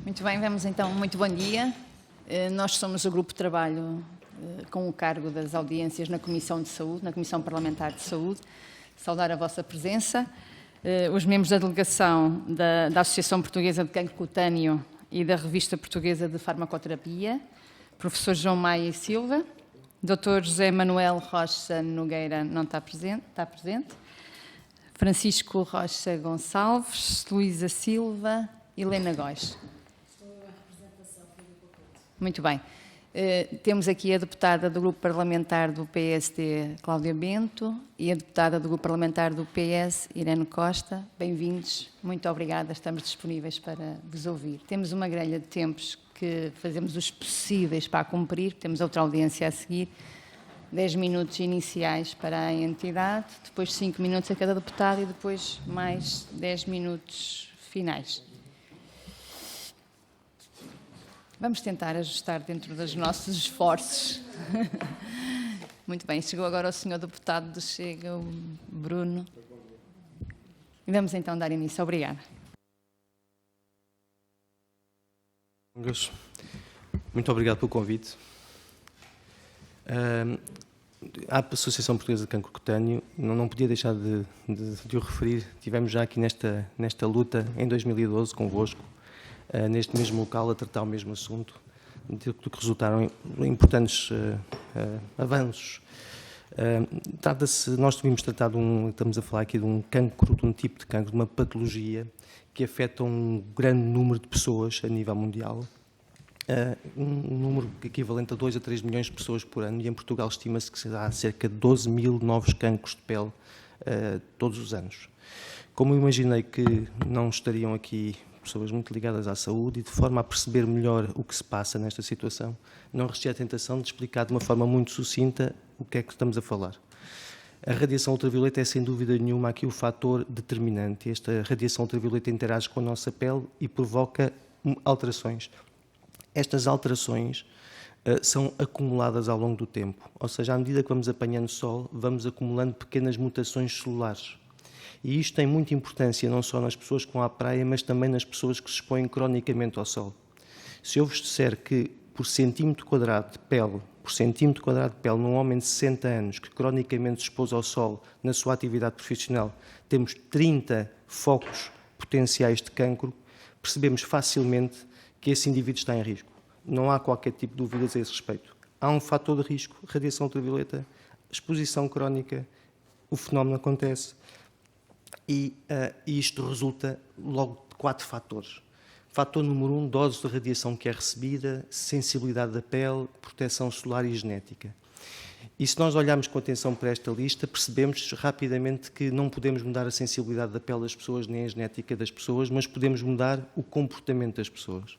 Muito bem, vamos então, muito bom dia. Nós somos o Grupo de Trabalho com o cargo das audiências na Comissão de Saúde, na Comissão Parlamentar de Saúde. Saudar a vossa presença. Os membros da delegação da Associação Portuguesa de Cancro Cutâneo e da Revista Portuguesa de Farmacoterapia, Professor João Maia e Silva, Dr. José Manuel Rocha Nogueira não está presente, Francisco Rocha Gonçalves, Luísa Silva e Helena Góes. Muito bem. Temos aqui a deputada do Grupo Parlamentar do PSD, Cláudia Bento, e a deputada do Grupo Parlamentar do PS, Irene Costa. Bem-vindos, muito obrigada, estamos disponíveis para vos ouvir. Temos uma grelha de tempos que fazemos os possíveis para cumprir, temos outra audiência a seguir, 10 minutos iniciais para a entidade, depois 5 minutos a cada deputado e depois mais 10 minutos finais. Vamos tentar ajustar dentro dos nossos esforços. Muito bem, chegou agora o senhor deputado do Chega, o Bruno. E vamos então dar início. Obrigada. Muito obrigado pelo convite. A Associação Portuguesa de Cancro Cutâneo não podia deixar de o referir. Tivemos já aqui nesta luta em 2012 convosco, neste mesmo local, a tratar o mesmo assunto, do que resultaram importantes avanços. Nós tínhamos tratado, estamos a falar aqui de um cancro, de um tipo de cancro, de uma patologia que afeta um grande número de pessoas a nível mundial, um número equivalente a 2 a 3 milhões de pessoas por ano, e em Portugal estima-se que há cerca de 12 mil novos cancros de pele todos os anos. Como eu imaginei que não estariam aqui pessoas muito ligadas à saúde e de forma a perceber melhor o que se passa nesta situação, não resisti à tentação de explicar de uma forma muito sucinta o que é que estamos a falar. A radiação ultravioleta é, sem dúvida nenhuma, aqui o fator determinante. Esta radiação ultravioleta interage com a nossa pele e provoca alterações. Estas alterações são acumuladas ao longo do tempo, ou seja, à medida que vamos apanhando sol, vamos acumulando pequenas mutações celulares. E isto tem muita importância não só nas pessoas que vão à praia, mas também nas pessoas que se expõem cronicamente ao sol. Se eu vos disser que por centímetro quadrado de pele num homem de 60 anos que cronicamente se expôs ao sol na sua atividade profissional, temos 30 focos potenciais de cancro, percebemos facilmente que esse indivíduo está em risco. Não há qualquer tipo de dúvidas a esse respeito. Há um fator de risco, radiação ultravioleta, exposição crónica, o fenómeno acontece. E isto resulta logo de 4 fatores. Fator número 1, dose de radiação que é recebida, sensibilidade da pele, proteção solar e genética. E se nós olharmos com atenção para esta lista, percebemos rapidamente que não podemos mudar a sensibilidade da pele das pessoas, nem a genética das pessoas, mas podemos mudar o comportamento das pessoas.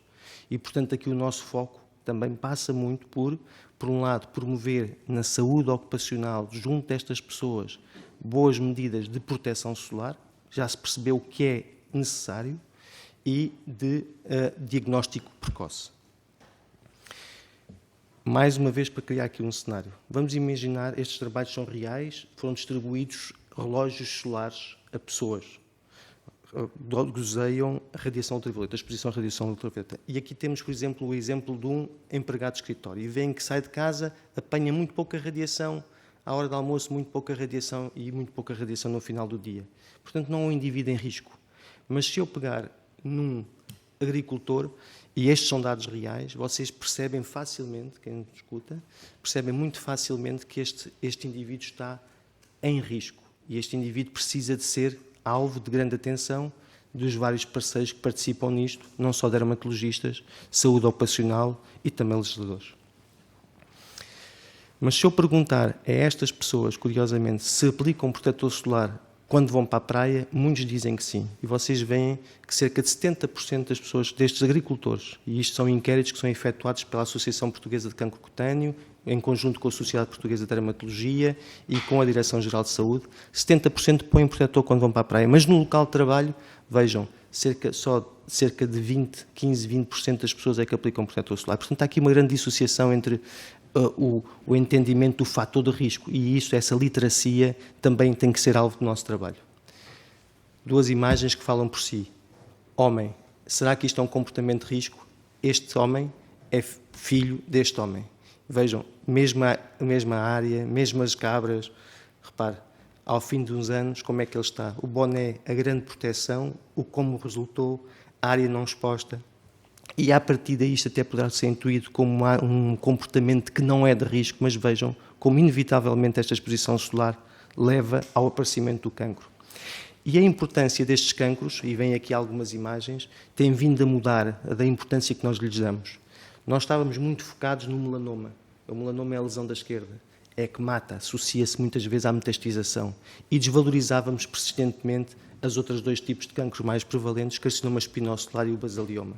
E, portanto, aqui o nosso foco também passa muito por um lado, promover na saúde ocupacional, junto destas pessoas, boas medidas de proteção solar, já se percebeu o que é necessário, e de diagnóstico precoce. Mais uma vez, para criar aqui um cenário. Vamos imaginar, estes trabalhos são reais, foram distribuídos relógios solares a pessoas. Gozeiam a radiação ultravioleta, a exposição à radiação ultravioleta. E aqui temos, por exemplo, o exemplo de um empregado de escritório. E vem que sai de casa, apanha muito pouca radiação, à hora do almoço muito pouca radiação e muito pouca radiação no final do dia. Portanto, não é um indivíduo em risco. Mas se eu pegar num agricultor, e estes são dados reais, vocês percebem facilmente, quem escuta, percebem muito facilmente que este indivíduo está em risco. E este indivíduo precisa de ser alvo de grande atenção dos vários parceiros que participam nisto, não só dermatologistas, saúde ocupacional e também legisladores. Mas se eu perguntar a estas pessoas, curiosamente, se aplicam protetor solar quando vão para a praia, muitos dizem que sim. E vocês veem que cerca de 70% das pessoas, destes agricultores, e isto são inquéritos que são efetuados pela Associação Portuguesa de Cancro Cutâneo, em conjunto com a Sociedade Portuguesa de Dermatologia e com a Direção-Geral de Saúde, 70% põem protetor quando vão para a praia. Mas no local de trabalho, vejam, cerca de 15-20% das pessoas é que aplicam protetor solar. Portanto, há aqui uma grande dissociação entre o entendimento do fator de risco, e essa literacia também tem que ser alvo do nosso trabalho. Duas imagens que falam por si. Homem, será que isto é um comportamento de risco? Este homem é filho deste homem. Vejam, mesma área, mesmas cabras, repare, ao fim de uns anos, como é que ele está? O boné, a grande proteção, o como resultou, a área não exposta. E a partir daí isto até poderá ser intuído como um comportamento que não é de risco, mas vejam como inevitavelmente esta exposição solar leva ao aparecimento do cancro. E a importância destes cancros, e vem aqui algumas imagens, tem vindo a mudar da importância que nós lhes damos. Nós estávamos muito focados no melanoma. O melanoma é a lesão da esquerda. É que mata, associa-se muitas vezes à metastização. E desvalorizávamos persistentemente os outros dois tipos de cancros mais prevalentes, o carcinoma espinocelular e o basalioma.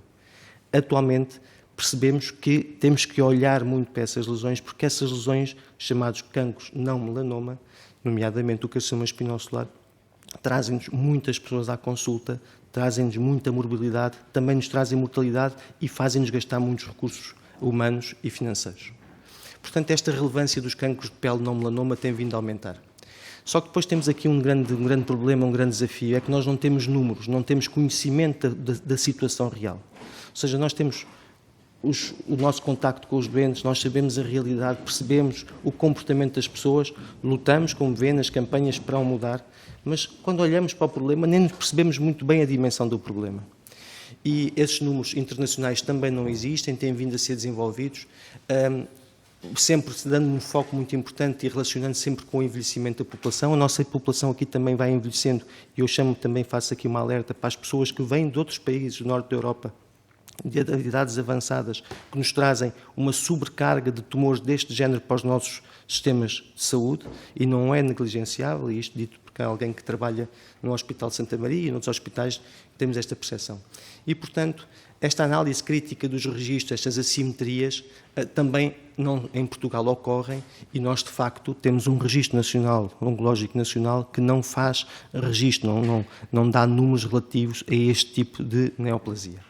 Atualmente, percebemos que temos que olhar muito para essas lesões, porque essas lesões, chamados cancros não melanoma, nomeadamente o carcinoma espinocelular, trazem-nos muitas pessoas à consulta, trazem-nos muita morbilidade, também nos trazem mortalidade e fazem-nos gastar muitos recursos humanos e financeiros. Portanto, esta relevância dos cancros de pele não melanoma tem vindo a aumentar. Só que depois temos aqui um grande problema, um grande desafio, é que nós não temos números, não temos conhecimento da situação real. Ou seja, nós temos o nosso contacto com os doentes, nós sabemos a realidade, percebemos o comportamento das pessoas, lutamos, como vê, nas campanhas para o mudar, mas quando olhamos para o problema nem percebemos muito bem a dimensão do problema. E esses números internacionais também não existem, têm vindo a ser desenvolvidos, sempre se dando um foco muito importante e relacionando sempre com o envelhecimento da população. A nossa população aqui também vai envelhecendo e eu faço aqui uma alerta para as pessoas que vêm de outros países do norte da Europa, de idades avançadas, que nos trazem uma sobrecarga de tumores deste género para os nossos sistemas de saúde e não é negligenciável, e isto dito porque há alguém que trabalha no Hospital de Santa Maria e noutros hospitais temos esta percepção. E, portanto, esta análise crítica dos registros, estas assimetrias, também não, em Portugal ocorrem e nós, de facto, temos um registro nacional, oncológico nacional, que não faz registro, não dá números relativos a este tipo de neoplasia.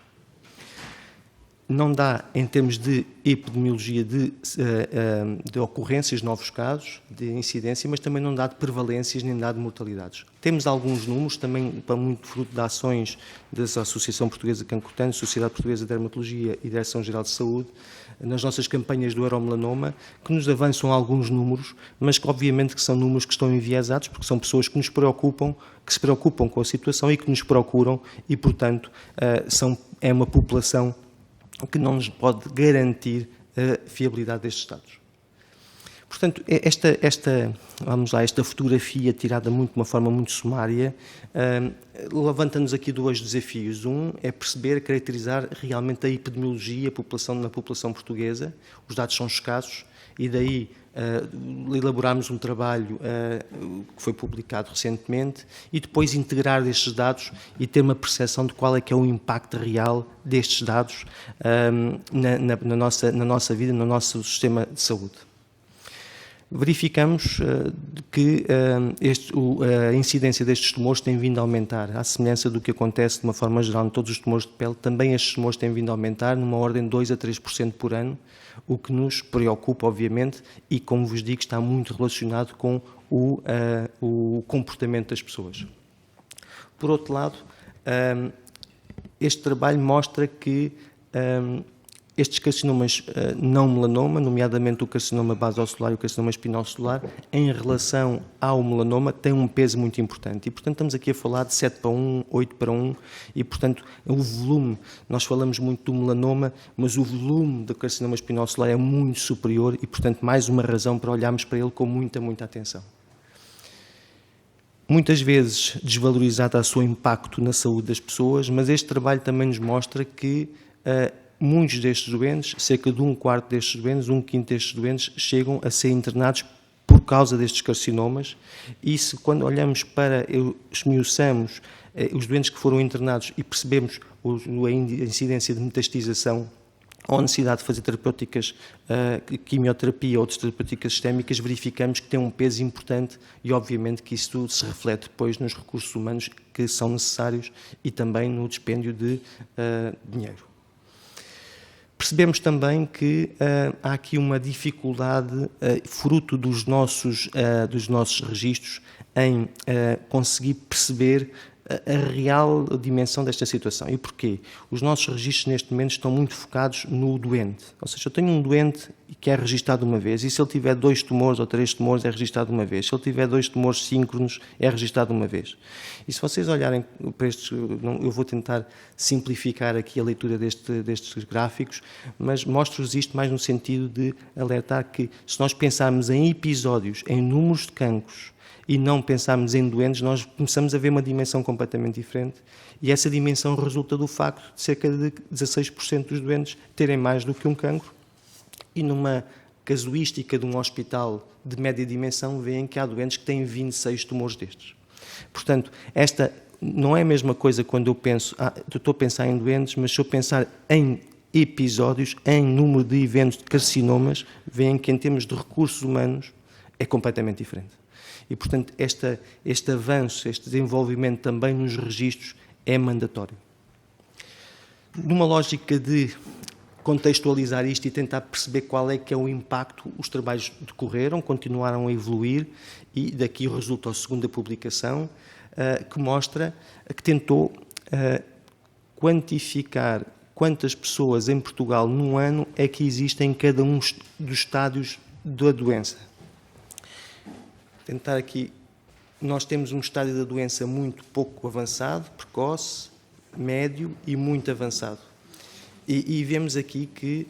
Não dá, em termos de epidemiologia de ocorrências, novos casos, de incidência, mas também não dá de prevalências nem dá de mortalidades. Temos alguns números, também para muito fruto de ações da Associação Portuguesa de Cancro Cutâneo, Sociedade Portuguesa de Dermatologia e Direção-Geral de Saúde, nas nossas campanhas do euromelanoma, que nos avançam alguns números, mas que obviamente que são números que estão enviesados, porque são pessoas que nos preocupam, que se preocupam com a situação e que nos procuram e, portanto, é uma população que não nos pode garantir a fiabilidade destes dados. Portanto, esta fotografia tirada de uma forma muito sumária levanta-nos aqui dois desafios. Um é perceber, caracterizar realmente a epidemiologia na população portuguesa. Os dados são escassos e daí elaborarmos um trabalho que foi publicado recentemente e depois integrar estes dados e ter uma percepção de qual é que é o impacto real destes dados na nossa vida, no nosso sistema de saúde. Verificamos que a incidência destes tumores tem vindo a aumentar, à semelhança do que acontece de uma forma geral em todos os tumores de pele, também estes tumores têm vindo a aumentar numa ordem de 2 a 3% por ano, o que nos preocupa, obviamente, e, como vos digo, está muito relacionado com o comportamento das pessoas. Por outro lado, este trabalho mostra que estes carcinomas não melanoma, nomeadamente o carcinoma basocelular e o carcinoma espinocelular, em relação ao melanoma, têm um peso muito importante. E, portanto, estamos aqui a falar de 7:1, 8:1, e, portanto, o volume, nós falamos muito do melanoma, mas o volume do carcinoma espinocelular é muito superior e, portanto, mais uma razão para olharmos para ele com muita atenção. Muitas vezes desvalorizado o seu impacto na saúde das pessoas, mas este trabalho também nos mostra que muitos destes doentes, cerca de 1/4 destes doentes, 1/5 destes doentes, chegam a ser internados por causa destes carcinomas e se quando olhamos para, esmiuçamos os doentes que foram internados e percebemos a incidência de metastização ou a necessidade de fazer terapêuticas, quimioterapia ou outras terapêuticas sistémicas, verificamos que tem um peso importante e obviamente que isso tudo se reflete depois nos recursos humanos que são necessários e também no dispêndio de dinheiro. Percebemos também que há aqui uma dificuldade, fruto dos nossos registros, em conseguir perceber a real dimensão desta situação. E porquê? Os nossos registros neste momento estão muito focados no doente. Ou seja, eu tenho um doente que é registado uma vez, e se ele tiver 2 tumores ou 3 tumores é registado uma vez. Se ele tiver 2 tumores síncronos é registado uma vez. E se vocês olharem para estes, eu vou tentar simplificar aqui a leitura destes gráficos, mas mostro-vos isto mais no sentido de alertar que se nós pensarmos em episódios, em números de cancros, e não pensarmos em doentes, nós começamos a ver uma dimensão completamente diferente, e essa dimensão resulta do facto de cerca de 16% dos doentes terem mais do que um cancro, e numa casuística de um hospital de média dimensão, veem que há doentes que têm 26 tumores destes. Portanto, esta não é a mesma coisa quando eu penso, eu estou a pensar em doentes, mas se eu pensar em episódios, em número de eventos de carcinomas, veem que em termos de recursos humanos é completamente diferente. E, portanto, este avanço, este desenvolvimento também nos registros é mandatório. Numa lógica de contextualizar isto e tentar perceber qual é que é o impacto, os trabalhos decorreram, continuaram a evoluir, e daqui resulta a segunda publicação, que mostra, que tentou quantificar quantas pessoas em Portugal num ano é que existem em cada um dos estádios da doença. Tentar aqui, nós temos um estádio da doença muito pouco avançado, precoce, médio e muito avançado. E vemos aqui que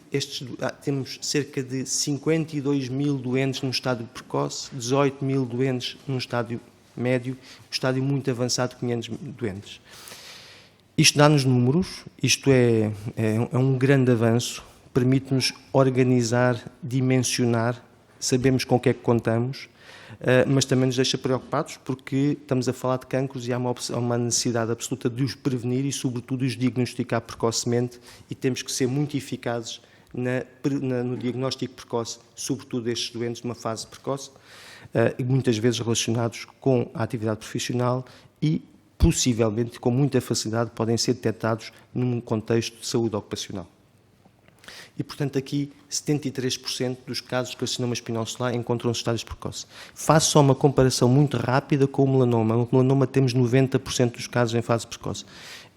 temos cerca de 52 mil doentes num estádio precoce, 18 mil doentes num estádio médio, um estádio muito avançado, 500 doentes. Isto dá-nos números, isto é um grande avanço, permite-nos organizar, dimensionar, sabemos com o que é que contamos, mas também nos deixa preocupados porque estamos a falar de cancros e há uma necessidade absoluta de os prevenir e, sobretudo, os diagnosticar precocemente, e temos que ser muito eficazes no diagnóstico precoce, sobretudo destes doentes de uma fase precoce, e muitas vezes relacionados com a atividade profissional e, possivelmente, com muita facilidade, podem ser detectados num contexto de saúde ocupacional. E, portanto, aqui 73% dos casos de carcinoma espinhal solar encontram-se estádios precoces. Faço só uma comparação muito rápida com o melanoma. O melanoma temos 90% dos casos em fase precoce.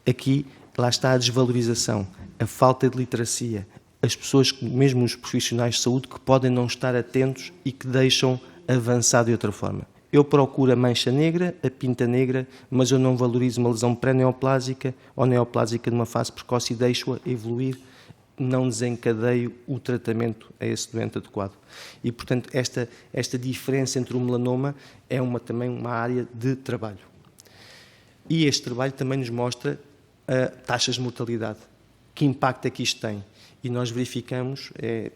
Aqui, lá está a desvalorização, a falta de literacia, as pessoas, mesmo os profissionais de saúde, que podem não estar atentos e que deixam avançar de outra forma. Eu procuro a mancha negra, a pinta negra, mas eu não valorizo uma lesão pré-neoplásica ou neoplásica numa fase precoce e deixo-a evoluir, não desencadeio o tratamento a esse doente adequado. E, portanto, esta diferença entre o melanoma é também uma área de trabalho. E este trabalho também nos mostra taxas de mortalidade. Que impacto é que isto tem? E nós verificamos, é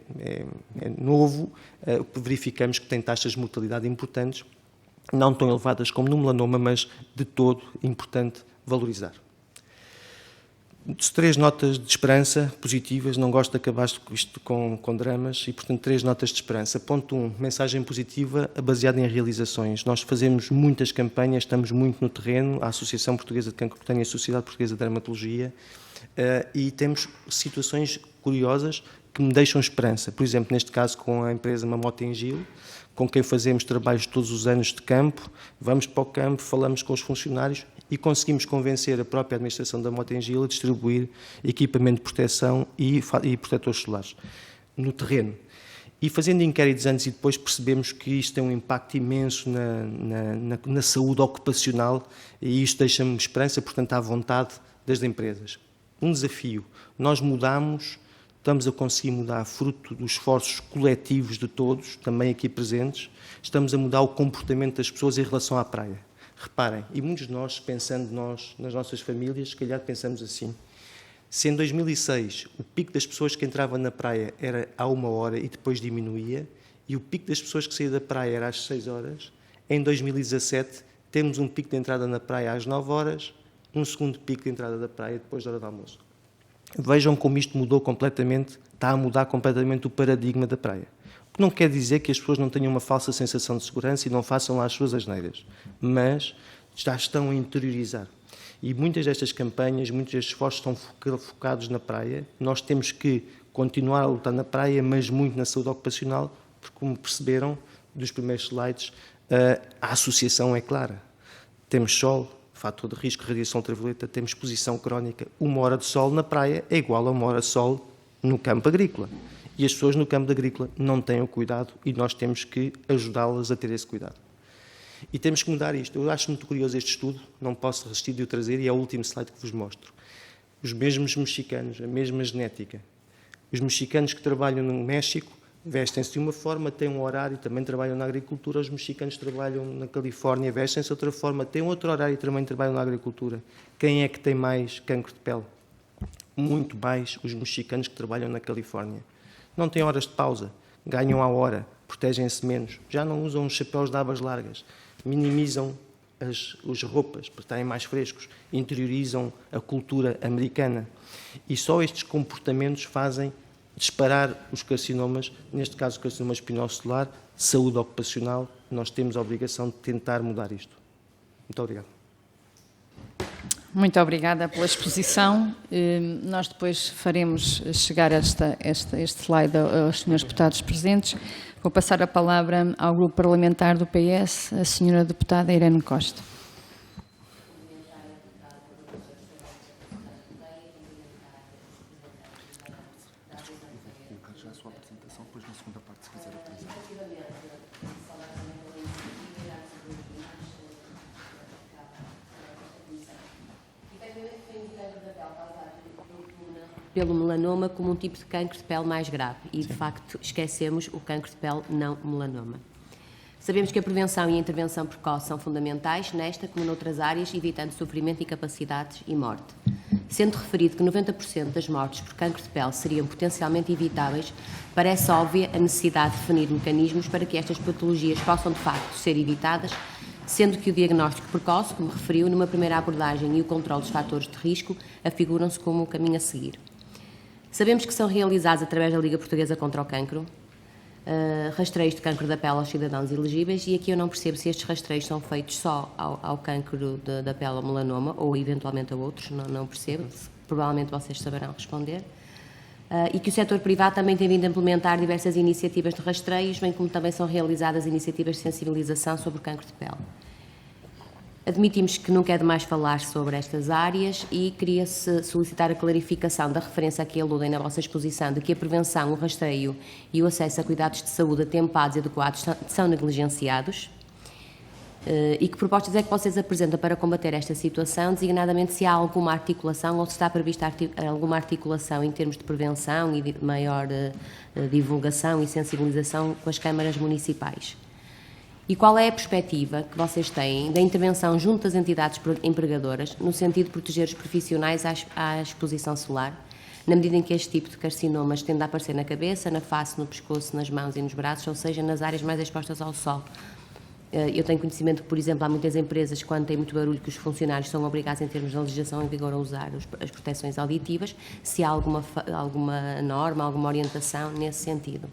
novo, verificamos que tem taxas de mortalidade importantes, não tão elevadas como no melanoma, mas de todo importante valorizar. 3 notas de esperança positivas, não gosto de acabar isto com dramas, e, portanto, 3 notas de esperança. Ponto 1, mensagem positiva baseada em realizações. Nós fazemos muitas campanhas, estamos muito no terreno, a Associação Portuguesa de Cancro Cutâneo e a Sociedade Portuguesa de Dermatologia, e temos situações curiosas que me deixam esperança. Por exemplo, neste caso com a empresa Mamotengil, com quem fazemos trabalhos todos os anos de campo, vamos para o campo, falamos com os funcionários e conseguimos convencer a própria administração da Mamotengil a distribuir equipamento de proteção e protetores solares no terreno. E fazendo inquéritos antes e depois percebemos que isto tem um impacto imenso na saúde ocupacional, e isto deixa-me esperança, portanto, à vontade das empresas. Um desafio, nós mudamos, estamos a conseguir mudar fruto dos esforços coletivos de todos, também aqui presentes, estamos a mudar o comportamento das pessoas em relação à praia. Reparem, e muitos de nós, pensando nas nossas famílias, se calhar pensamos assim, se em 2006 o pico das pessoas que entravam na praia era à 1 hora e depois diminuía, e o pico das pessoas que saíam da praia era às 6 horas, em 2017 temos um pico de entrada na praia às 9 horas, um segundo pico de entrada da praia depois da hora do almoço. Vejam como isto mudou completamente, está a mudar completamente o paradigma da praia. Não quer dizer que as pessoas não tenham uma falsa sensação de segurança e não façam lá as suas asneiras, mas já estão a interiorizar. E muitas destas campanhas, muitos destes esforços estão focados na praia. Nós temos que continuar a lutar na praia, mas muito na saúde ocupacional, porque, como perceberam dos primeiros slides, a associação é clara. Temos sol, fator de risco de radiação ultravioleta, temos exposição crónica. 1 hora de sol na praia é igual a 1 hora de sol no campo agrícola. E as pessoas no campo agrícola não têm o cuidado e nós temos que ajudá-las a ter esse cuidado. E temos que mudar isto. Eu acho muito curioso este estudo, não posso resistir de o trazer, e é o último slide que vos mostro. Os mesmos mexicanos, a mesma genética. Os mexicanos que trabalham no México vestem-se de uma forma, têm um horário, também trabalham na agricultura. Os mexicanos que trabalham na Califórnia vestem-se de outra forma, têm outro horário e também trabalham na agricultura. Quem é que tem mais cancro de pele? Muito mais os mexicanos que trabalham na Califórnia. Não têm horas de pausa, ganham à hora, protegem-se menos, já não usam os chapéus de abas largas, minimizam as roupas para estarem mais frescos, interiorizam a cultura americana. E só estes comportamentos fazem disparar os carcinomas, neste caso o carcinoma espinhoso celular, saúde ocupacional. Nós temos a obrigação de tentar mudar isto. Muito obrigado. Muito obrigada pela exposição. Nós depois faremos chegar este slide aos senhores deputados presentes. Vou passar a palavra ao grupo parlamentar do PS, a senhora deputada Irene Costa. Pelo melanoma como um tipo de cancro de pele mais grave e, de facto, esquecemos o cancro de pele não melanoma. Sabemos que a prevenção e a intervenção precoce são fundamentais nesta como noutras áreas, evitando sofrimento, incapacidades e morte. Sendo referido que 90% das mortes por cancro de pele seriam potencialmente evitáveis, parece óbvia a necessidade de definir mecanismos para que estas patologias possam, de facto, ser evitadas, sendo que o diagnóstico precoce, como referiu, numa primeira abordagem e o controle dos fatores de risco afiguram-se como o caminho a seguir. Sabemos que são realizados através da Liga Portuguesa contra o Cancro, rastreios de cancro da pele aos cidadãos elegíveis, e aqui eu não percebo se estes rastreios são feitos só ao cancro da pele, ao melanoma, ou eventualmente a outros, não percebo, provavelmente vocês saberão responder. E que o setor privado também tem vindo a implementar diversas iniciativas de rastreios, bem como também são realizadas iniciativas de sensibilização sobre o cancro de pele. Admitimos que nunca é demais falar sobre estas áreas e queria-se solicitar a clarificação da referência a que aludem na vossa exposição de que a prevenção, o rastreio e o acesso a cuidados de saúde atempados e adequados são negligenciados e que propostas é que vocês apresentam para combater esta situação, designadamente se há alguma articulação ou se está prevista alguma articulação em termos de prevenção e de maior divulgação e sensibilização com as câmaras municipais. E qual é a perspectiva que vocês têm da intervenção junto às entidades empregadoras no sentido de proteger os profissionais à exposição solar, na medida em que este tipo de carcinomas tende a aparecer na cabeça, na face, no pescoço, nas mãos e nos braços, ou seja, nas áreas mais expostas ao sol? Eu tenho conhecimento que, por exemplo, há muitas empresas, quando tem muito barulho, que os funcionários são obrigados, em termos de legislação em vigor, a usar as proteções auditivas, se há alguma norma, alguma orientação nesse sentido.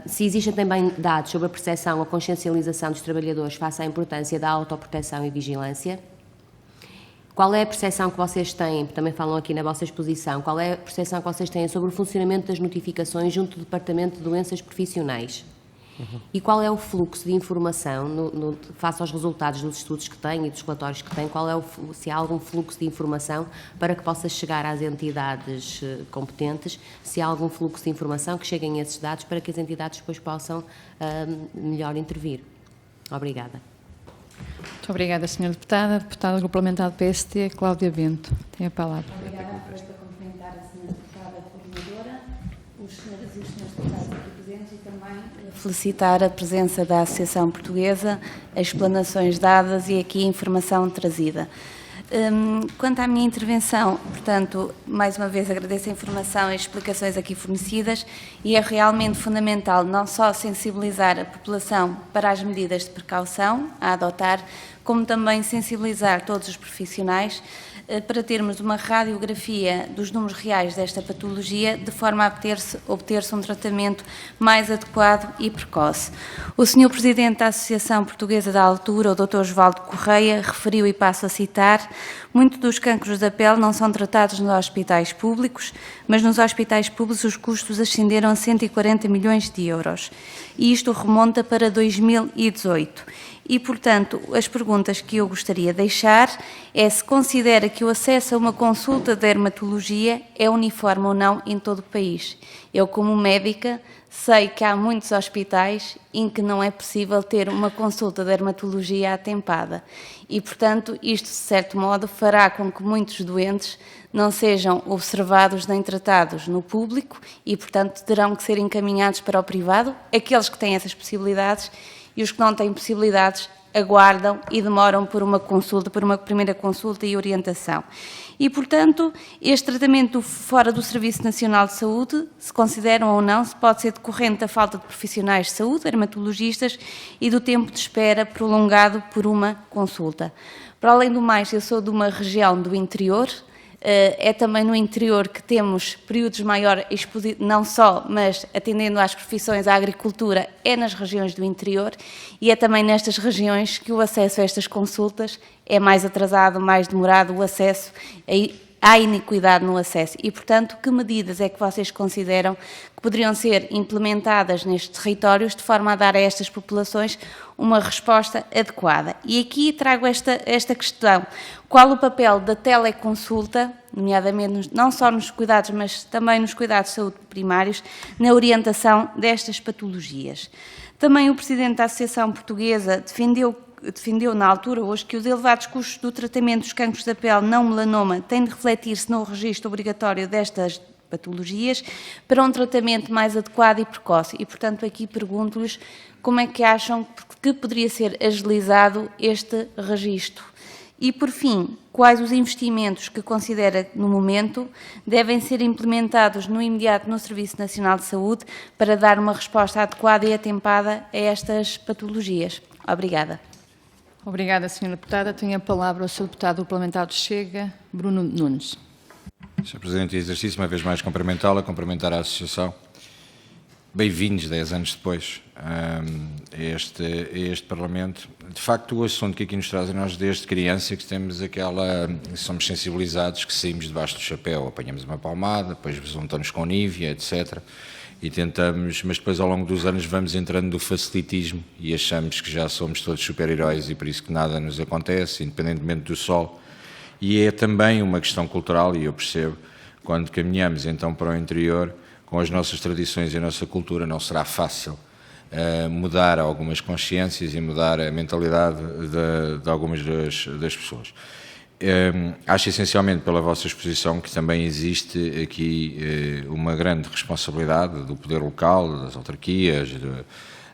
Se existem também dados sobre a percepção ou consciencialização dos trabalhadores face à importância da autoproteção e vigilância. Qual é a percepção que vocês têm, também falam aqui na vossa exposição, qual é a percepção que vocês têm sobre o funcionamento das notificações junto do Departamento de Doenças Profissionais? E qual é o fluxo de informação, face aos resultados dos estudos que têm e dos relatórios que têm, se há algum fluxo de informação para que possa chegar às entidades competentes, se há algum fluxo de informação que cheguem a esses dados para que as entidades depois possam melhor intervir. Obrigada. Muito obrigada, Sra. Deputada. Deputada do Grupo Parlamentar do PST, Cláudia Bento. Tem a palavra. Obrigada. Para cumprimentar a Sra. Deputada coordenadora, os senhores e os senhores deputados aqui presentes e também felicitar a presença da Associação Portuguesa, as explanações dadas e aqui a informação trazida. Quanto à minha intervenção, portanto, mais uma vez agradeço a informação e as explicações aqui fornecidas e é realmente fundamental não só sensibilizar a população para as medidas de precaução a adotar, como também sensibilizar todos os profissionais para termos uma radiografia dos números reais desta patologia, de forma a obter-se um tratamento mais adequado e precoce. O Sr. Presidente da Associação Portuguesa da Altura, o Dr. Osvaldo Correia, referiu, e passo a citar, muitos dos cancros da pele não são tratados nos hospitais públicos, mas nos hospitais públicos os custos ascenderam a 140 milhões de euros. E isto remonta para 2018. e, portanto, as perguntas que eu gostaria de deixar é se considera que o acesso a uma consulta de dermatologia é uniforme ou não em todo o país. Eu, como médica, sei que há muitos hospitais em que não é possível ter uma consulta de dermatologia atempada e, portanto, isto, de certo modo, fará com que muitos doentes não sejam observados nem tratados no público e, portanto, terão que ser encaminhados para o privado, aqueles que têm essas possibilidades, e os que não têm possibilidades aguardam e demoram por uma consulta, por uma primeira consulta e orientação. E, portanto, este tratamento fora do Serviço Nacional de Saúde, se consideram ou não, se pode ser decorrente da falta de profissionais de saúde, dermatologistas, e do tempo de espera prolongado por uma consulta. Para além do mais, eu sou de uma região do interior, é também no interior que temos períodos maior exposição, não só, mas atendendo às profissões, à agricultura, é nas regiões do interior e é também nestas regiões que o acesso a estas consultas é mais atrasado, mais demorado, o acesso, há iniquidade no acesso. E, portanto, que medidas é que vocês consideram que poderiam ser implementadas nestes territórios de forma a dar a estas populações uma resposta adequada? E aqui trago esta questão. Qual o papel da teleconsulta, nomeadamente não só nos cuidados, mas também nos cuidados de saúde primários, na orientação destas patologias? Também o Presidente da Associação Portuguesa defendeu na altura hoje que os elevados custos do tratamento dos cancros da pele não melanoma têm de refletir-se no registro obrigatório destas patologias para um tratamento mais adequado e precoce. E, portanto, aqui pergunto-lhes como é que acham que poderia ser agilizado este registro. E, por fim, quais os investimentos que considera, no momento, devem ser implementados no imediato no Serviço Nacional de Saúde para dar uma resposta adequada e atempada a estas patologias? Obrigada. Obrigada, Sra. Deputada. Tenho a palavra o Sr. Deputado Parlamentar do Chega, Bruno Nunes. Sr. Presidente em exercício, uma vez mais cumprimentá-la, cumprimentar a Associação. Bem-vindos, 10 anos depois, a este Parlamento. De facto, o assunto que aqui nos trazem, nós desde criança que temos somos sensibilizados, que saímos debaixo do chapéu, apanhamos uma palmada, depois besuntamos com nívea, etc. E tentamos, mas depois ao longo dos anos vamos entrando no facilitismo e achamos que já somos todos super-heróis e por isso que nada nos acontece, independentemente do sol. E é também uma questão cultural, e eu percebo, quando caminhamos então para o interior, com as nossas tradições e a nossa cultura, não será fácil mudar algumas consciências e mudar a mentalidade de algumas das pessoas. Acho essencialmente pela vossa exposição que também existe aqui uma grande responsabilidade do poder local, das autarquias,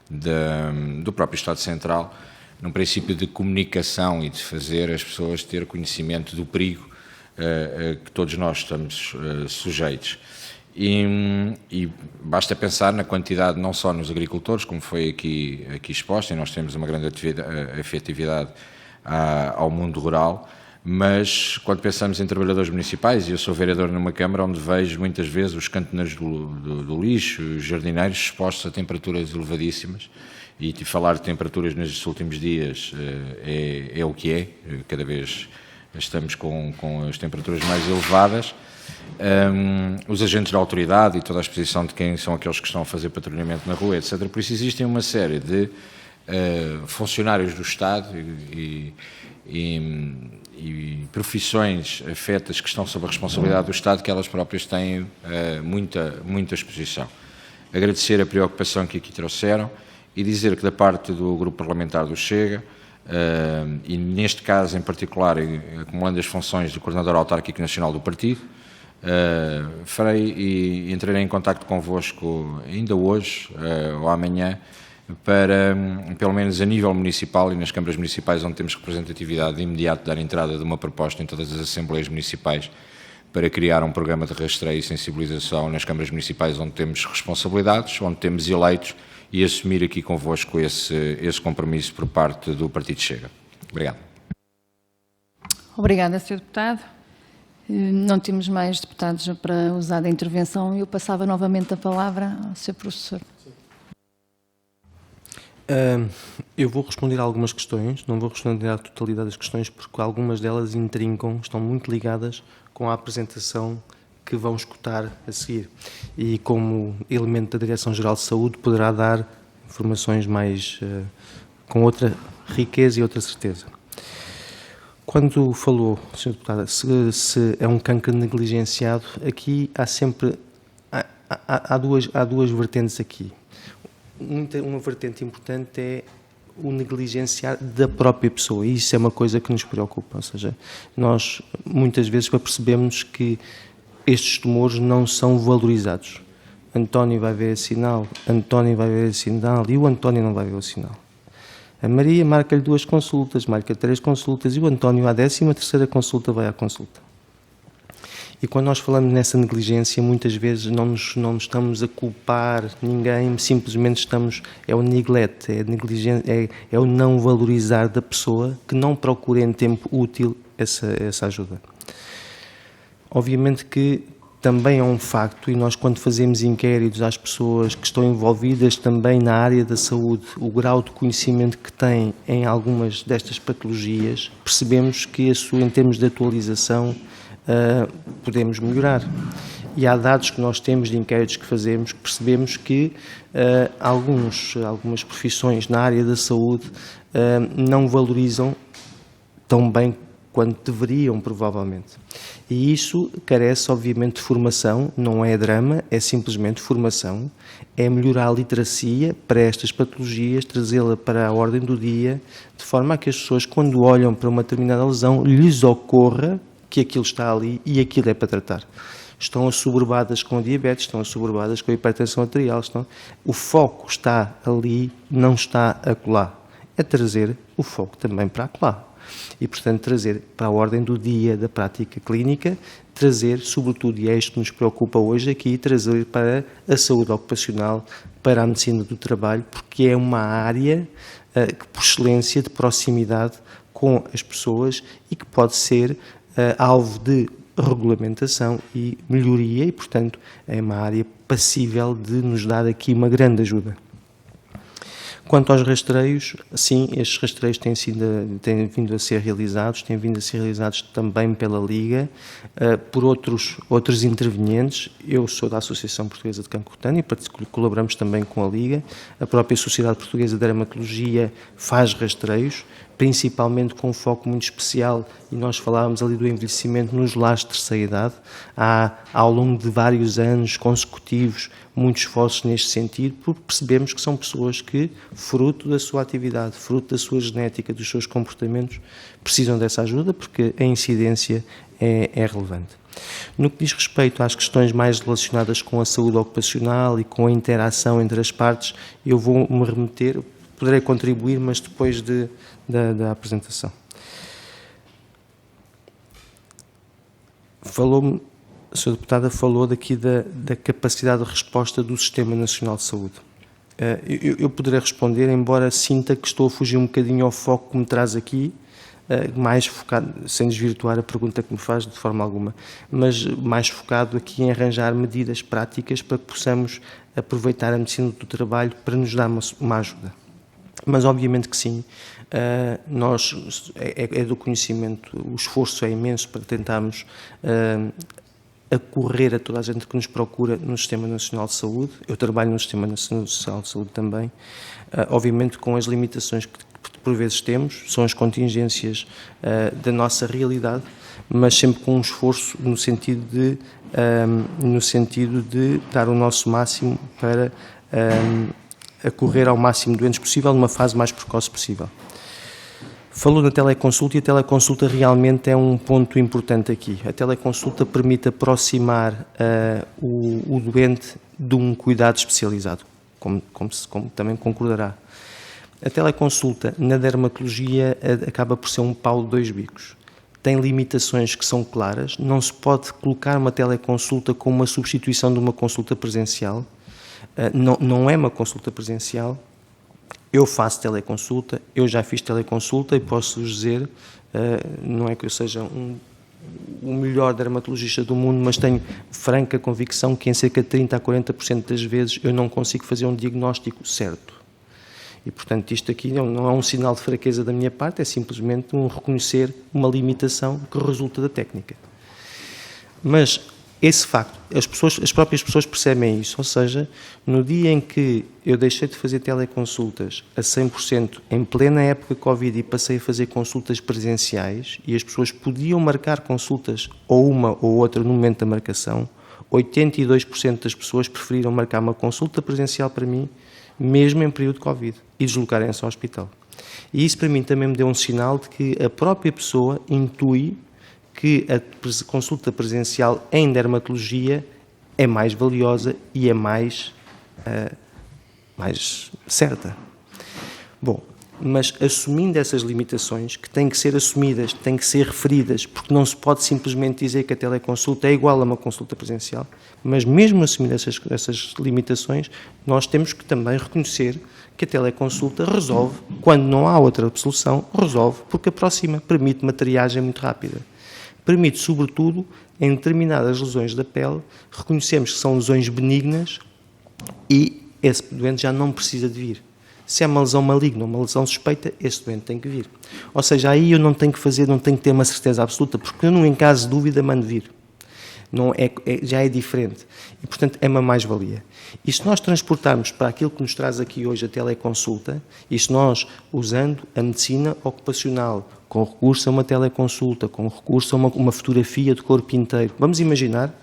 do próprio Estado Central, num princípio de comunicação e de fazer as pessoas ter conhecimento do perigo que todos nós estamos sujeitos. E basta pensar na quantidade, não só nos agricultores, como foi aqui exposto, e nós temos uma grande afetividade ao mundo rural, mas quando pensamos em trabalhadores municipais, e eu sou vereador numa Câmara onde vejo muitas vezes os cantoneiros do lixo, os jardineiros expostos a temperaturas elevadíssimas, e falar de temperaturas nestes últimos dias é o que é, cada vez estamos com as temperaturas mais elevadas. Os agentes da autoridade e toda a exposição de quem são aqueles que estão a fazer patrulhamento na rua, etc. Por isso existem uma série de funcionários do Estado e profissões afetas que estão sob a responsabilidade do Estado, que elas próprias têm muita exposição. Agradecer a preocupação que aqui trouxeram e dizer que da parte do Grupo Parlamentar do Chega, e neste caso em particular, acumulando as funções de Coordenador Autárquico Nacional do Partido, farei e entrarei em contacto convosco ainda hoje ou amanhã para, pelo menos a nível municipal e nas câmaras municipais onde temos representatividade, de imediato dar entrada de uma proposta em todas as assembleias municipais para criar um programa de rastreio e sensibilização nas câmaras municipais onde temos responsabilidades, onde temos eleitos, e assumir aqui convosco esse compromisso por parte do Partido Chega. Obrigado. Obrigada, Sr. Deputado. Não temos mais deputados para usar a intervenção. Eu passava novamente a palavra ao Sr. Professor. Eu vou responder a algumas questões, não vou responder à totalidade das questões, porque algumas delas intrincam, estão muito ligadas com a apresentação que vão escutar a seguir. E como elemento da Direção-Geral de Saúde, poderá dar informações mais com outra riqueza e outra certeza. Quando falou, Sra. Deputada, se é um cancro negligenciado, aqui há sempre, há duas vertentes aqui. Uma vertente importante é o negligenciar da própria pessoa, e isso é uma coisa que nos preocupa, ou seja, nós muitas vezes percebemos que estes tumores não são valorizados. António vai ver esse sinal, António vai ver esse sinal e o António não vai ver o sinal. A Maria marca-lhe 2 consultas, marca 3 consultas e o António, à 13ª consulta, vai à consulta. E quando nós falamos nessa negligência, muitas vezes não estamos a culpar ninguém, simplesmente é o neglect, é a negligência, é o não valorizar da pessoa que não procura em tempo útil essa ajuda. Obviamente que também é um facto, e nós quando fazemos inquéritos às pessoas que estão envolvidas também na área da saúde, o grau de conhecimento que têm em algumas destas patologias, percebemos que em termos de atualização, podemos melhorar. E há dados que nós temos de inquéritos que fazemos que percebemos que algumas profissões na área da saúde não valorizam tão bem quanto deveriam, provavelmente. E isso carece, obviamente, de formação, não é drama, é simplesmente formação, é melhorar a literacia para estas patologias, trazê-la para a ordem do dia, de forma a que as pessoas, quando olham para uma determinada lesão, lhes ocorra que aquilo está ali e aquilo é para tratar. Estão assoberbadas com a diabetes, estão assoberbadas com a hipertensão arterial, o foco está ali, não está acolá. É trazer o foco também para acolá. E, portanto, trazer para a ordem do dia da prática clínica, trazer, sobretudo, e é isto que nos preocupa hoje aqui, trazer para a saúde ocupacional, para a medicina do trabalho, porque é uma área que, por excelência, de proximidade com as pessoas e que pode ser alvo de regulamentação e melhoria e, portanto, é uma área passível de nos dar aqui uma grande ajuda. Quanto aos rastreios, sim, estes rastreios têm vindo a ser realizados, têm vindo a ser realizados também pela Liga, por outros intervenientes. Eu sou da Associação Portuguesa de Cancro Cutâneo e colaboramos também com a Liga. A própria Sociedade Portuguesa de Dermatologia faz rastreios, principalmente com um foco muito especial, e nós falávamos ali do envelhecimento nos lares de terceira idade. Há, ao longo de vários anos consecutivos, muitos esforços neste sentido, porque percebemos que são pessoas que, fruto da sua atividade, fruto da sua genética, dos seus comportamentos, precisam dessa ajuda, porque a incidência é relevante. No que diz respeito às questões mais relacionadas com a saúde ocupacional e com a interação entre as partes, eu vou-me remeter, poderei contribuir, mas depois da apresentação. A Sra. Deputada falou daqui da capacidade de resposta do Sistema Nacional de Saúde. Eu poderei responder, embora sinta que estou a fugir um bocadinho ao foco que me traz aqui, mais focado, sem desvirtuar a pergunta que me faz de forma alguma, mas mais focado aqui em arranjar medidas práticas para que possamos aproveitar a medicina do trabalho para nos dar uma ajuda. Mas obviamente que sim, é do conhecimento, o esforço é imenso para tentarmos acorrer a toda a gente que nos procura no Sistema Nacional de Saúde. Eu trabalho no Sistema Nacional de Saúde também, obviamente com as limitações que por vezes temos, são as contingências da nossa realidade, mas sempre com um esforço no sentido de dar o nosso máximo para acorrer ao máximo de doentes possível numa fase mais precoce possível. Falou na teleconsulta e a teleconsulta realmente é um ponto importante aqui. A teleconsulta permite aproximar o doente de um cuidado especializado, como também concordará. A teleconsulta na dermatologia acaba por ser um pau de dois bicos. Tem limitações que são claras, não se pode colocar uma teleconsulta como uma substituição de uma consulta presencial. Não é uma consulta presencial. Eu faço teleconsulta, eu já fiz teleconsulta e posso-vos dizer, não é que eu seja o melhor dermatologista do mundo, mas tenho franca convicção que em cerca de 30% a 40% das vezes eu não consigo fazer um diagnóstico certo. E, portanto, isto aqui não é um sinal de fraqueza da minha parte, é simplesmente um reconhecer uma limitação que resulta da técnica. Mas esse facto, as próprias pessoas percebem isso, ou seja, no dia em que eu deixei de fazer teleconsultas a 100% em plena época Covid e passei a fazer consultas presenciais e as pessoas podiam marcar consultas ou uma ou outra no momento da marcação, 82% das pessoas preferiram marcar uma consulta presencial para mim, mesmo em período de Covid, e deslocarem-se ao hospital. E isso para mim também me deu um sinal de que a própria pessoa intui que a consulta presencial em dermatologia é mais valiosa e é mais certa. Bom, mas assumindo essas limitações, que têm que ser assumidas, têm que ser referidas, porque não se pode simplesmente dizer que a teleconsulta é igual a uma consulta presencial, mas mesmo assumindo essas limitações, nós temos que também reconhecer que a teleconsulta resolve, quando não há outra solução, resolve, porque aproxima, permite uma triagem muito rápida. Permite, sobretudo, em determinadas lesões da pele, reconhecemos que são lesões benignas e esse doente já não precisa de vir. Se é uma lesão maligna ou uma lesão suspeita, esse doente tem que vir. Ou seja, aí eu não tenho que ter uma certeza absoluta, porque eu não, em caso de dúvida, mando vir. Não já é diferente. E, portanto, é uma mais-valia. E se nós transportarmos para aquilo que nos traz aqui hoje a teleconsulta, e se nós, usando a medicina ocupacional, com recurso a uma teleconsulta, com recurso a uma fotografia do corpo inteiro, vamos imaginar,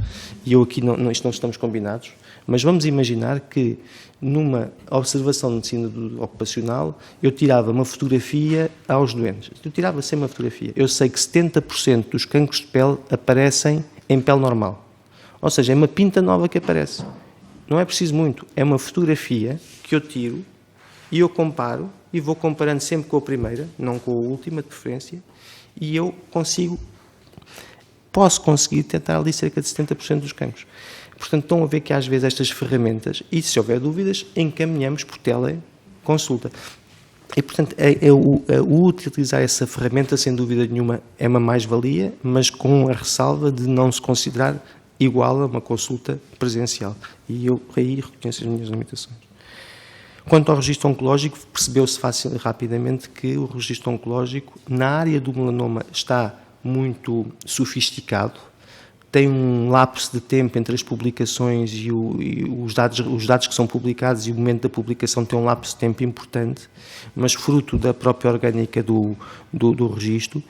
e eu aqui isto não estamos combinados, mas vamos imaginar que numa observação de medicina ocupacional eu tirava uma fotografia aos doentes. Eu tirava sempre uma fotografia. Eu sei que 70% dos cancros de pele aparecem em pele normal. Ou seja, é uma pinta nova que aparece. Não é preciso muito. É uma fotografia que eu tiro e eu comparo, e vou comparando sempre com a primeira, não com a última de preferência, e eu posso conseguir detectar ali cerca de 70% dos cancros. Portanto, estão a ver que às vezes estas ferramentas, e se houver dúvidas, encaminhamos por teleconsulta. E, portanto, o utilizar essa ferramenta, sem dúvida nenhuma, é uma mais-valia, mas com a ressalva de não se considerar igual a uma consulta presencial. E eu aí reconheço as minhas limitações. Quanto ao registro oncológico, percebeu-se rapidamente que o registro oncológico, na área do melanoma, está muito sofisticado, tem um lapso de tempo entre as publicações e os dados que são publicados e o momento da publicação tem um lapso de tempo importante, mas fruto da própria orgânica do registro,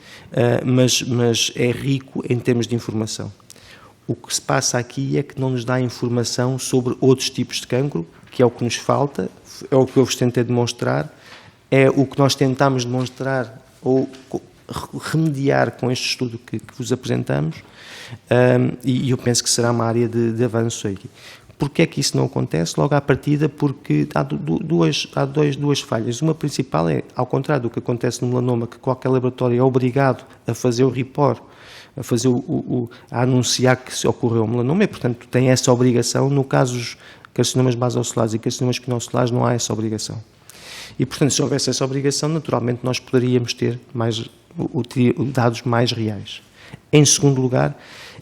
mas é rico em termos de informação. O que se passa aqui é que não nos dá informação sobre outros tipos de cancro, que é o que nos falta, é o que eu vos tentei demonstrar, é o que nós tentamos demonstrar ou remediar com este estudo que vos apresentamos, e eu penso que será uma área de avanço aqui. Porquê é que isso não acontece? Logo à partida, porque há duas falhas. Uma principal é, ao contrário do que acontece no melanoma, que qualquer laboratório é obrigado a fazer o report, a anunciar que se ocorreu um melanoma, e, portanto, tem essa obrigação. No caso dos carcinomas basocelares e carcinomas espinocelares, não há essa obrigação. E, portanto, se houvesse essa obrigação, naturalmente nós poderíamos ter dados mais reais. Em segundo lugar,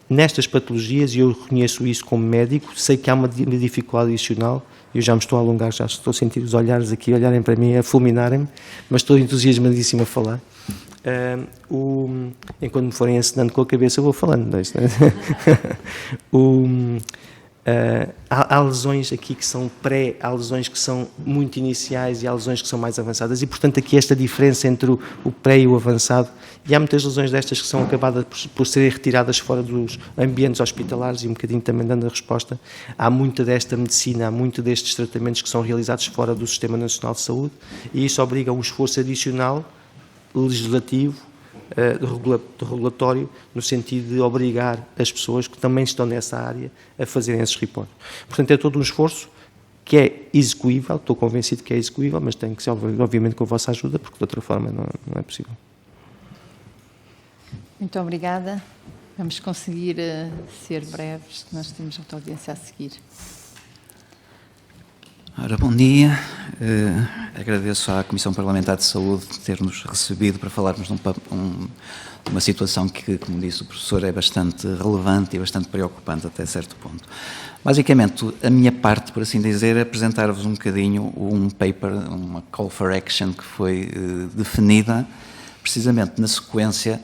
nestas patologias, e eu reconheço isso como médico, sei que há uma dificuldade adicional, eu já me estou a alongar, já estou a sentir os olhares aqui, olharem para mim, a fulminarem-me, mas estou entusiasmadíssimo a falar. Enquanto me forem ensinando com a cabeça, eu vou falando. Há lesões aqui que são há lesões que são muito iniciais e há lesões que são mais avançadas, e portanto aqui esta diferença entre o pré e o avançado, e há muitas lesões destas que são acabadas por serem retiradas fora dos ambientes hospitalares, e um bocadinho também dando a resposta, há muita desta medicina, há muito destes tratamentos que são realizados fora do Sistema Nacional de Saúde, e isso obriga a um esforço adicional legislativo, regulatório, no sentido de obrigar as pessoas que também estão nessa área a fazerem esses reportes. Portanto, é todo um esforço que é execuível, estou convencido que é execuível, mas tem que ser, obviamente, com a vossa ajuda, porque de outra forma não é possível. Muito obrigada. Vamos conseguir ser breves, que nós temos outra audiência a seguir. Ora, bom dia. Agradeço à Comissão Parlamentar de Saúde ter-nos recebido para falarmos de uma situação que, como disse o professor, é bastante relevante e bastante preocupante até certo ponto. Basicamente, a minha parte, por assim dizer, é apresentar-vos um bocadinho um paper, uma call for action que foi definida precisamente na sequência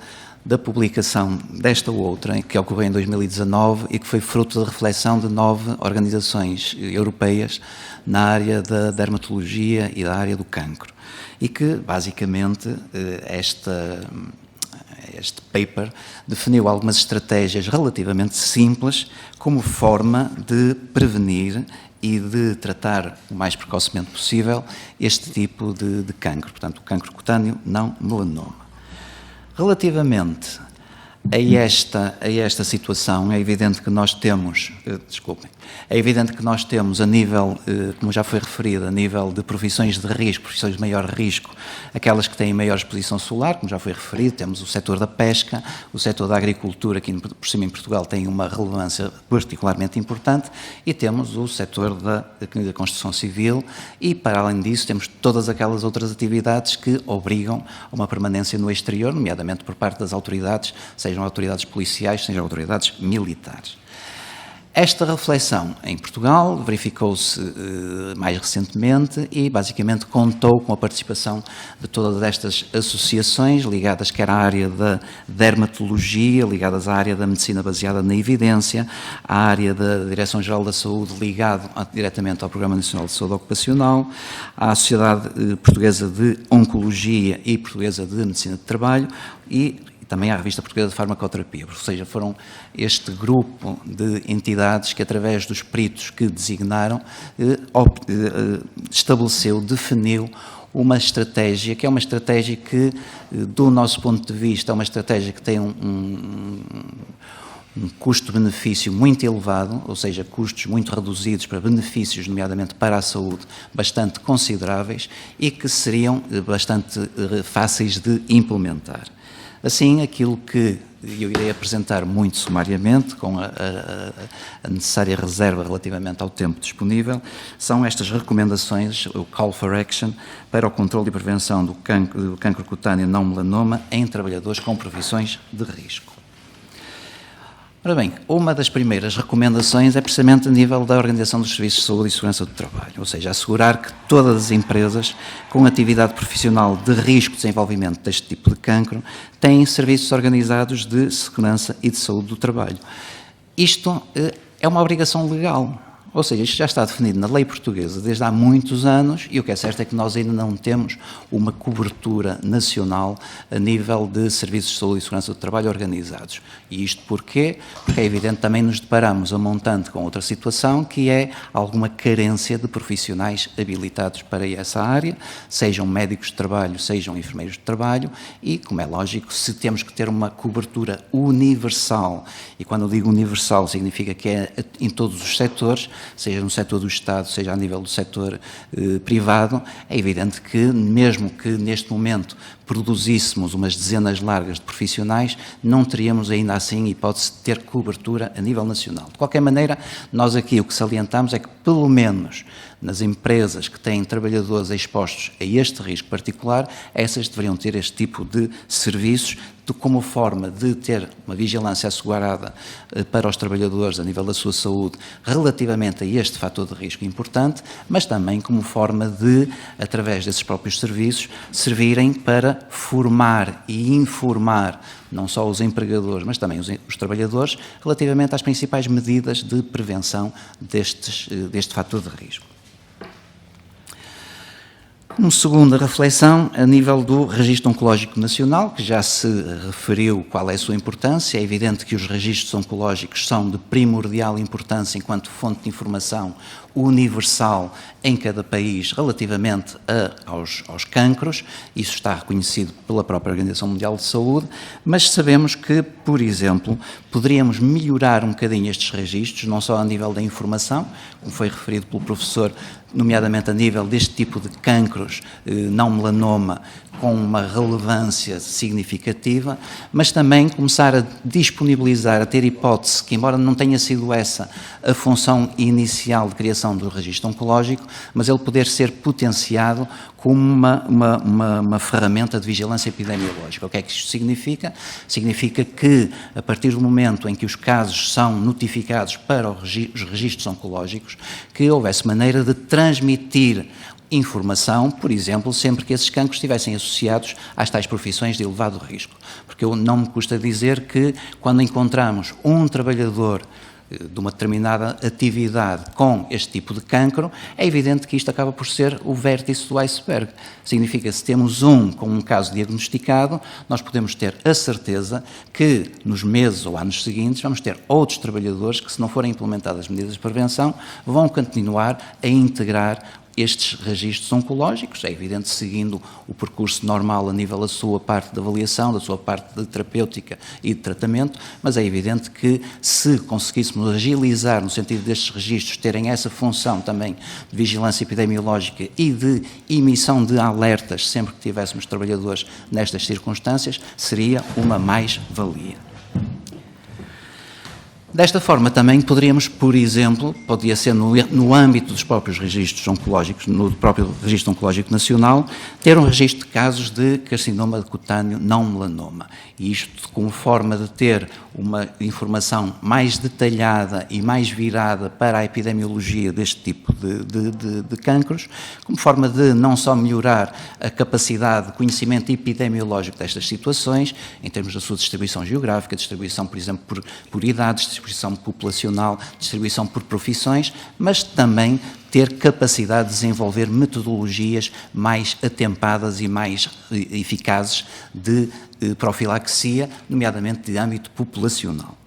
da publicação desta outra, que ocorreu em 2019 e que foi fruto da reflexão de 9 organizações europeias na área da dermatologia e da área do cancro. E que, basicamente, este paper definiu algumas estratégias relativamente simples como forma de prevenir e de tratar o mais precocemente possível este tipo de cancro, portanto, o cancro cutâneo não melanoma. Relativamente a esta situação, é evidente que nós temos, a nível, como já foi referido, a nível de profissões de risco, profissões de maior risco, aquelas que têm maior exposição solar, como já foi referido, temos o setor da pesca, o setor da agricultura, que por cima em Portugal tem uma relevância particularmente importante, e temos o setor da construção civil, e para além disso temos todas aquelas outras atividades que obrigam a uma permanência no exterior, nomeadamente por parte das autoridades, sejam autoridades policiais, sejam autoridades militares. Esta reflexão em Portugal verificou-se mais recentemente e basicamente contou com a participação de todas estas associações ligadas quer à área da dermatologia, ligadas à área da medicina baseada na evidência, à área da Direção-Geral da Saúde ligado diretamente ao Programa Nacional de Saúde Ocupacional, à Sociedade Portuguesa de Oncologia e Portuguesa de Medicina de Trabalho e também à Revista Portuguesa de Farmacoterapia, ou seja, foram este grupo de entidades que, através dos peritos que designaram, estabeleceu, definiu uma estratégia, que é uma estratégia que, do nosso ponto de vista, é uma estratégia que tem um custo-benefício muito elevado, ou seja, custos muito reduzidos para benefícios, nomeadamente para a saúde, bastante consideráveis e que seriam bastante fáceis de implementar. Assim, aquilo que eu irei apresentar muito sumariamente, com a necessária reserva relativamente ao tempo disponível, são estas recomendações, o Call for Action, para o controle e prevenção do cancro cutâneo não melanoma em trabalhadores com profissões de risco. Ora bem, uma das primeiras recomendações é precisamente a nível da organização dos serviços de saúde e segurança do trabalho, ou seja, assegurar que todas as empresas com atividade profissional de risco de desenvolvimento deste tipo de cancro têm serviços organizados de segurança e de saúde do trabalho. Isto é uma obrigação legal. Ou seja, isto já está definido na lei portuguesa desde há muitos anos e o que é certo é que nós ainda não temos uma cobertura nacional a nível de serviços de saúde e segurança do trabalho organizados. E isto porquê? Porque é evidente também nos deparamos a montante com outra situação que é alguma carência de profissionais habilitados para essa área, sejam médicos de trabalho, sejam enfermeiros de trabalho e, como é lógico, se temos que ter uma cobertura universal, e quando eu digo universal significa que é em todos os setores, seja no setor do Estado, seja a nível do setor privado, é evidente que, mesmo que neste momento produzíssemos umas dezenas largas de profissionais, não teríamos ainda assim hipótese de ter cobertura a nível nacional. De qualquer maneira, nós aqui o que salientamos é que, pelo menos nas empresas que têm trabalhadores expostos a este risco particular, essas deveriam ter este tipo de serviços como forma de ter uma vigilância assegurada para os trabalhadores a nível da sua saúde relativamente a este fator de risco importante, mas também como forma de, através desses próprios serviços, servirem para formar e informar não só os empregadores, mas também os trabalhadores relativamente às principais medidas de prevenção deste fator de risco. Uma segunda reflexão, a nível do Registro Oncológico Nacional, que já se referiu qual é a sua importância. É evidente que os registros oncológicos são de primordial importância enquanto fonte de informação universal em cada país relativamente aos cancros. Isso está reconhecido pela própria Organização Mundial de Saúde, mas sabemos que, por exemplo, poderíamos melhorar um bocadinho estes registros, não só a nível da informação, como foi referido pelo professor, nomeadamente a nível deste tipo de cancros não melanoma, com uma relevância significativa, mas também começar a disponibilizar, a ter hipótese, que embora não tenha sido essa a função inicial de criação do registro oncológico, mas ele poder ser potenciado como uma ferramenta de vigilância epidemiológica. O que é que isto significa? Significa que, a partir do momento em que os casos são notificados para os registros oncológicos, que houvesse maneira de transmitir informação, por exemplo, sempre que esses cancros estivessem associados às tais profissões de elevado risco. Porque não me custa dizer que, quando encontramos um trabalhador de uma determinada atividade com este tipo de cancro, é evidente que isto acaba por ser o vértice do iceberg. Significa que se temos com um caso diagnosticado, nós podemos ter a certeza que nos meses ou anos seguintes vamos ter outros trabalhadores que, se não forem implementadas medidas de prevenção, vão continuar a integrar estes registros oncológicos, é evidente, seguindo o percurso normal a nível da sua parte de avaliação, da sua parte de terapêutica e de tratamento, mas é evidente que, se conseguíssemos agilizar no sentido destes registros terem essa função também de vigilância epidemiológica e de emissão de alertas sempre que tivéssemos trabalhadores nestas circunstâncias, seria uma mais-valia. Desta forma, também poderíamos, por exemplo, podia ser no âmbito dos próprios registros oncológicos, no próprio Registro Oncológico Nacional, ter um registro de casos de carcinoma cutâneo não melanoma. E isto como forma de ter uma informação mais detalhada e mais virada para a epidemiologia deste tipo de cancros, como forma de não só melhorar a capacidade de conhecimento epidemiológico destas situações, em termos da sua distribuição geográfica, distribuição, por exemplo, por idades, distribuição populacional, distribuição por profissões, mas também ter capacidade de desenvolver metodologias mais atempadas e mais eficazes de profilaxia, nomeadamente de âmbito populacional.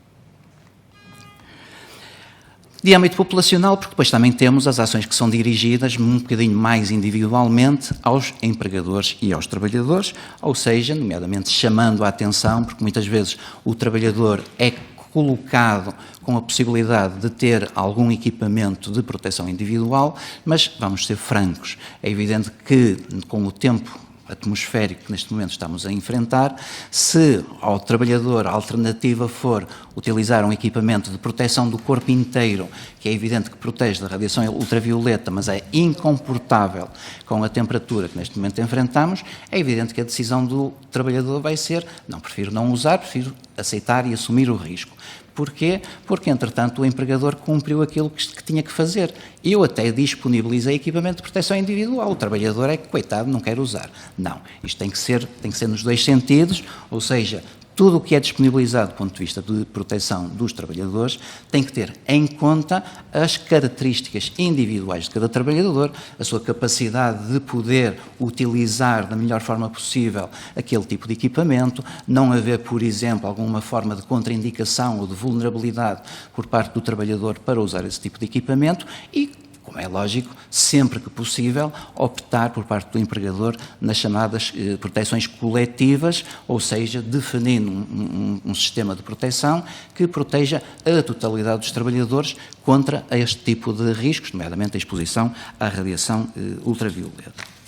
De âmbito populacional, porque depois também temos as ações que são dirigidas um bocadinho mais individualmente aos empregadores e aos trabalhadores, ou seja, nomeadamente chamando a atenção, porque muitas vezes o trabalhador é colocado com a possibilidade de ter algum equipamento de proteção individual, mas vamos ser francos, é evidente que com o tempo atmosférico que neste momento estamos a enfrentar, se ao trabalhador a alternativa for utilizar um equipamento de proteção do corpo inteiro, que é evidente que protege da radiação ultravioleta, mas é incomportável com a temperatura que neste momento enfrentamos, é evidente que a decisão do trabalhador vai ser: não, prefiro não usar, prefiro aceitar e assumir o risco. Porquê? Porque, entretanto, o empregador cumpriu aquilo que tinha que fazer. Eu até disponibilizei equipamento de proteção individual. O trabalhador é que, coitado, não quer usar. Não, isto tem que ser nos dois sentidos, ou seja, tudo o que é disponibilizado do ponto de vista de proteção dos trabalhadores tem que ter em conta as características individuais de cada trabalhador, a sua capacidade de poder utilizar da melhor forma possível aquele tipo de equipamento, não haver, por exemplo, alguma forma de contraindicação ou de vulnerabilidade por parte do trabalhador para usar esse tipo de equipamento e, como é lógico, sempre que possível, optar por parte do empregador nas chamadas proteções coletivas, ou seja, definindo um sistema de proteção que proteja a totalidade dos trabalhadores contra este tipo de riscos, nomeadamente a exposição à radiação ultravioleta.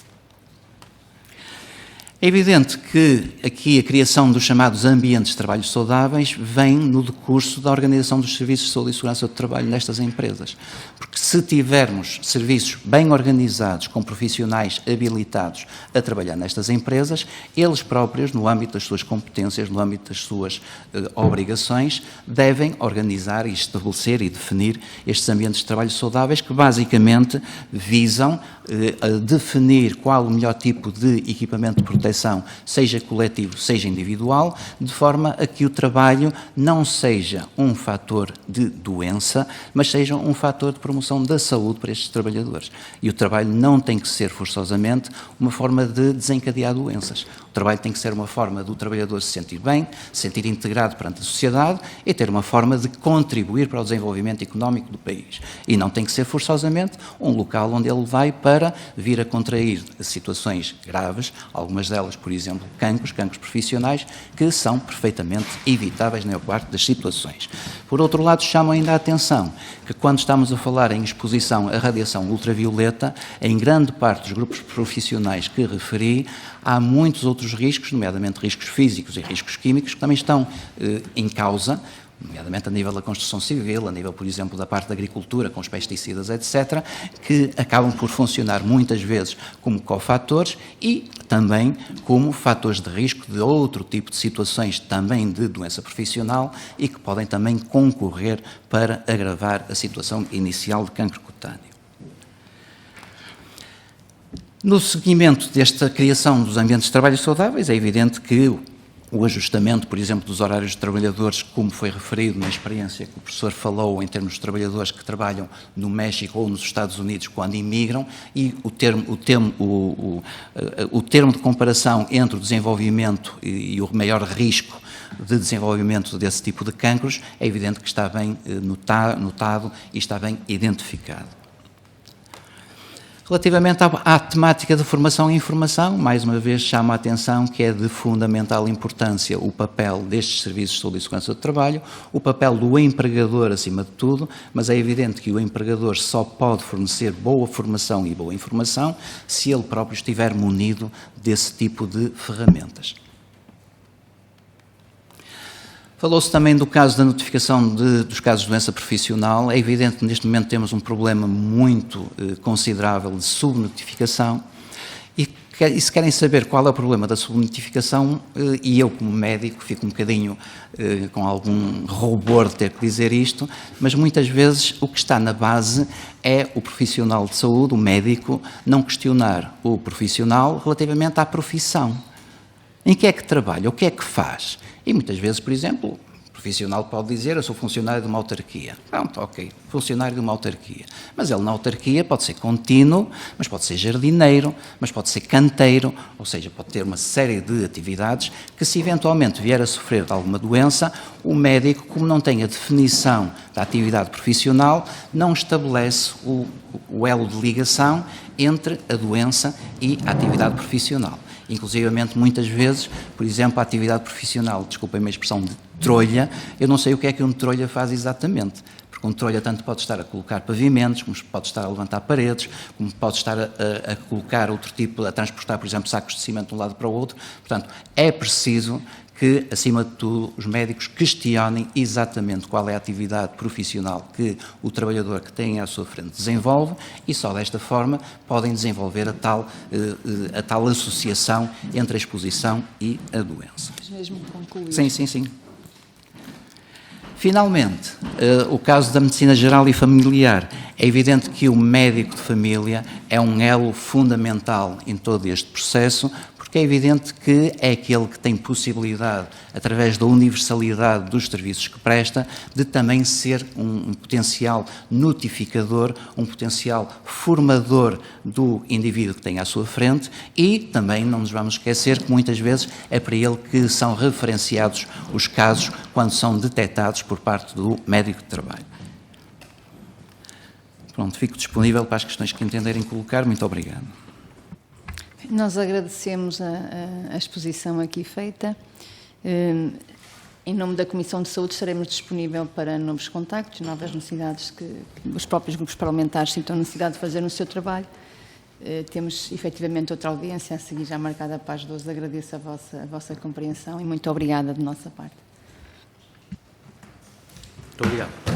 É evidente que aqui a criação dos chamados ambientes de trabalho saudáveis vem no decurso da organização dos serviços de saúde e segurança do trabalho nestas empresas. Porque se tivermos serviços bem organizados, com profissionais habilitados a trabalhar nestas empresas, eles próprios, no âmbito das suas competências, no âmbito das suas obrigações, devem organizar e estabelecer e definir estes ambientes de trabalho saudáveis que basicamente visam definir qual o melhor tipo de equipamento de proteção, seja coletivo, seja individual, de forma a que o trabalho não seja um fator de doença, mas seja um fator de promoção da saúde para estes trabalhadores. E o trabalho não tem que ser forçosamente uma forma de desencadear doenças. O trabalho tem que ser uma forma do trabalhador se sentir bem, se sentir integrado perante a sociedade e ter uma forma de contribuir para o desenvolvimento económico do país. E não tem que ser forçosamente um local onde ele vai para vir a contrair situações graves, algumas delas, por exemplo, cancros profissionais, que são perfeitamente evitáveis na maior parte das situações. Por outro lado, chamo ainda a atenção que quando estamos a falar em exposição à radiação ultravioleta, em grande parte dos grupos profissionais que referi, há muitos outros riscos, nomeadamente riscos físicos e riscos químicos, que também estão em causa, nomeadamente a nível da construção civil, a nível, por exemplo, da parte da agricultura, com os pesticidas, etc., que acabam por funcionar muitas vezes como cofatores e também como fatores de risco de outro tipo de situações também de doença profissional e que podem também concorrer para agravar a situação inicial de cancro cutâneo. No seguimento desta criação dos ambientes de trabalho saudáveis, é evidente que o ajustamento, por exemplo, dos horários de trabalhadores, como foi referido na experiência que o professor falou, em termos de trabalhadores que trabalham no México ou nos Estados Unidos quando imigram, e o termo de comparação entre o desenvolvimento e o maior risco de desenvolvimento desse tipo de cancros, é evidente que está bem notado e está bem identificado. Relativamente à temática de formação e informação, mais uma vez chamo a atenção que é de fundamental importância o papel destes serviços de saúde e segurança do trabalho, o papel do empregador acima de tudo, mas é evidente que o empregador só pode fornecer boa formação e boa informação se ele próprio estiver munido desse tipo de ferramentas. Falou-se também do caso da notificação dos casos de doença profissional. É evidente que neste momento temos um problema muito considerável de subnotificação e se querem saber qual é o problema da subnotificação, e eu como médico fico um bocadinho com algum rubor de ter que dizer isto, mas muitas vezes o que está na base é o profissional de saúde, o médico, não questionar o profissional relativamente à profissão. Em que é que trabalha? O que é que faz? E muitas vezes, por exemplo, o profissional pode dizer: eu sou funcionário de uma autarquia. Pronto, ok, funcionário de uma autarquia. Mas ele na autarquia pode ser contínuo, mas pode ser jardineiro, mas pode ser canteiro, ou seja, pode ter uma série de atividades que, se eventualmente vier a sofrer de alguma doença, o médico, como não tem a definição da atividade profissional, não estabelece o elo de ligação entre a doença e a atividade profissional. Inclusivamente, muitas vezes, por exemplo, a atividade profissional, desculpem-me a expressão de trolha, eu não sei o que é que um trolha faz exatamente, porque um trolha tanto pode estar a colocar pavimentos, como pode estar a levantar paredes, como pode estar a colocar outro tipo, a transportar, por exemplo, sacos de cimento de um lado para o outro. Portanto, é preciso que, acima de tudo, os médicos questionem exatamente qual é a atividade profissional que o trabalhador que tem à sua frente desenvolve, e só desta forma podem desenvolver a tal associação entre a exposição e a doença. Mas mesmo concluir. Sim. Finalmente, o caso da medicina geral e familiar. É evidente que o médico de família é um elo fundamental em todo este processo, porque é evidente que é aquele que tem possibilidade, através da universalidade dos serviços que presta, de também ser um potencial notificador, um potencial formador do indivíduo que tem à sua frente, e também não nos vamos esquecer que muitas vezes é para ele que são referenciados os casos quando são detectados por parte do médico de trabalho. Pronto, fico disponível para as questões que entenderem colocar. Muito obrigado. Nós agradecemos a exposição aqui feita. Em nome da Comissão de Saúde estaremos disponíveis para novos contactos, novas necessidades que os próprios grupos parlamentares sintam necessidade de fazer no seu trabalho. Temos efetivamente outra audiência a seguir já marcada para as 12. Agradeço a vossa compreensão e muito obrigada de nossa parte. Muito obrigado.